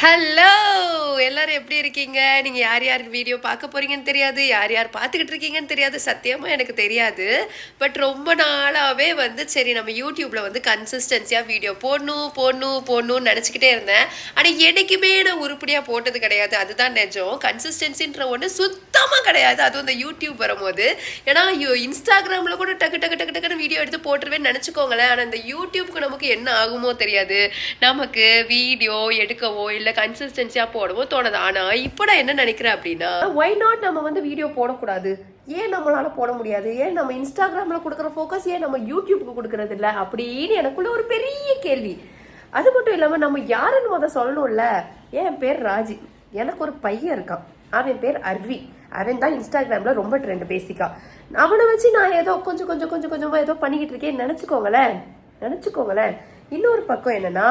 Hello எல்லாரும் எப்படி இருக்கீங்க? நீங்கள் யார் யார் வீடியோ பார்க்க போகிறீங்கன்னு தெரியாது, யார் யார் பார்த்துக்கிட்டு இருக்கீங்கன்னு தெரியாது, சத்தியமாக எனக்கு தெரியாது. பட் ரொம்ப நாளாகவே சரி நம்ம யூடியூப்பில் கன்சிஸ்டன்சியாக வீடியோ போடணும்னு நினச்சிக்கிட்டே இருந்தேன். ஆனால் என்றைக்குமே நான் உருப்படியாக போட்டது கிடையாது. அதுதான் நிஜம். கன்சிஸ்டன்சின்ற ஒன்று சுத்தமாக கிடையாது. அதுவும் இந்த யூடியூப் வரும்போது. ஏன்னா இன்ஸ்டாகிராமில் கூட டக்கு டக்கு டக்கு டக்குன்னு வீடியோ எடுத்து போட்டுருவேன்னு நினச்சிக்கோங்களேன். ஆனால் இந்த யூடியூப்க்கு நமக்கு என்ன ஆகுமோ தெரியாது. நமக்கு வீடியோ எடுக்கவோ இல்லை கன்சிஸ்டன்சியாக போடவோ தோணுது. ஆனால் இப்போ நான் என்ன நினைக்கிறேன் அப்படின்னா, ஒய் நாட் நம்ம வீடியோ போடக்கூடாது? ஏன் நம்மளால போட முடியாது? ஏன் நம்ம இன்ஸ்டாகிராமில் கொடுக்குற ஃபோக்கஸ் ஏன் நம்ம யூடியூப்புக்கு கொடுக்கறது இல்லை அப்படின்னு எனக்குள்ள ஒரு பெரிய கேள்வி. அது மட்டும் இல்லாமல் நம்ம யாருன்னு சொல்லணும்ல. என் பேர் ராஜி, எனக்கு ஒரு பையன் இருக்கான், அவன் பேர் அர்வி. அவன் தான் இன்ஸ்டாகிராமில் ரொம்ப ட்ரெண்ட் பேசிக்கா. அவனை வச்சு நான் ஏதோ கொஞ்சம் கொஞ்சம் கொஞ்சம் கொஞ்சமாக ஏதோ பண்ணிக்கிட்டு இருக்கேன்னு நினச்சிக்கோங்களேன். இன்னொரு பக்கம் என்னன்னா,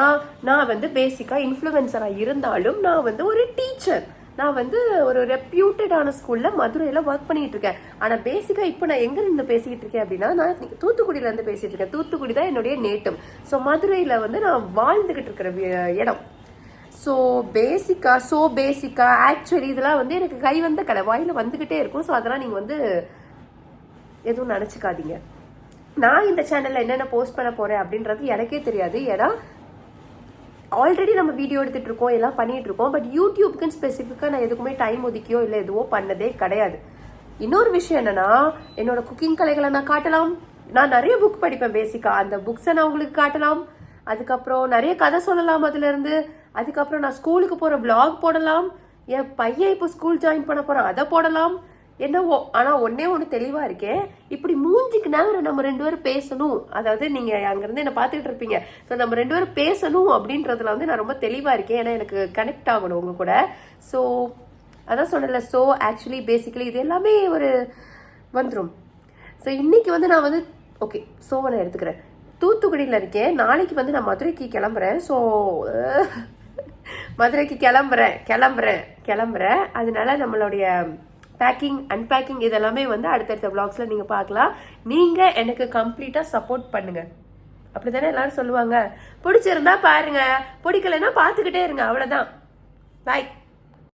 நான் பேசிக்கா இன்ஃப்ளூயன்சரா இருந்தாலும் நான் ஒரு டீச்சர். நான் ஒரு ரெப்யூட்டடான ஸ்கூல்ல மதுரையில ஒர்க் பண்ணிட்டு இருக்கேன். ஆனா பேசிக்கா இப்போ நான் எங்க இருந்து பேசிக்கிட்டு இருக்கேன் அப்படின்னா, நான் தூத்துக்குடியில இருந்து பேசிட்டு இருக்கேன். தூத்துக்குடி தான் என்னுடைய நேட்டிவ். ஸோ மதுரையில நான் வாழ்ந்துகிட்டு இருக்கிற இடம். ஸோ பேசிக்கா ஆக்சுவலி இதெல்லாம் எனக்கு கை வந்த கலை வாயில வந்துகிட்டே இருக்கும். ஸோ அதெல்லாம் நீங்க எதுவும் நினைச்சுக்காதீங்க. நான் இந்த சேனல்ல என்னென்ன போஸ்ட் பண்ண போறேன் அப்படின்றது எனக்கே தெரியாது. ஏன்னா ஆல்ரெடி நம்ம வீடியோ எடுத்துட்டு இருக்கோம், எல்லாம் பண்ணிட்டு இருக்கோம். பட் யூடியூப்க்குன்னு ஸ்பெசிஃபிக்கா நான் எதுக்குமே டைம் ஒதுக்கியோ இல்லை எதுவோ பண்ணதே கிடையாது. இன்னொரு விஷயம் என்னன்னா, என்னோட குக்கிங் கலைகளை நான் காட்டலாம். நான் நிறைய புக் படிப்பேன் பேசிக்கா. அந்த புக்ஸை நான் உங்களுக்கு காட்டலாம். அதுக்கப்புறம் நிறைய கதை சொல்லலாம் அதுல இருந்து. அதுக்கப்புறம் நான் ஸ்கூலுக்கு போற விளாக் போடலாம். என் பையன் இப்போ ஸ்கூல் ஜாயின் பண்ண போறான், அதை போடலாம். என்னவோ, ஆனா ஒன்னு தெளிவா இருக்கேன். இப்படி மூஞ்சிக்கு நேரம் நம்ம ரெண்டு பேரும் பேசணும். அதாவது நீங்க அங்கிருந்து என்ன பாத்துக்கிட்டு இருப்பீங்க. ஸோ நம்ம ரெண்டு பேரும் பேசணும் அப்படின்றதுல நான் ரொம்ப தெளிவா இருக்கேன். ஏன்னா எனக்கு கனெக்ட் ஆகணும் உங்க கூட. ஸோ அதான் சொன்னல. ஸோ ஆக்சுவலி பேசிக்கலி இது எல்லாமே ஒரு வந்துடும். ஸோ இன்னைக்கு நான் ஓகே ஸோ நான் எடுத்துக்கிறேன். தூத்துக்குடியில் இருக்கேன். நாளைக்கு நான் மதுரைக்கு கிளம்புறேன். ஸோ மதுரைக்கு கிளம்புறேன். அதனால நம்மளுடைய பேக்கிங் அன்பேக்கிங் இதெல்லாமே அடுத்தடுத்த விளாக்ஸ்ல நீங்க பார்க்கலாம். நீங்க எனக்கு கம்ப்ளீட்டா சப்போர்ட் பண்ணுங்க. அப்படித்தானே எல்லாரும் சொல்லுவாங்க. பிடிச்சிருந்தா பாருங்க, பிடிக்கலன்னா பார்த்துக்கிட்டே இருங்க. அவ்வளவுதான். பாய்.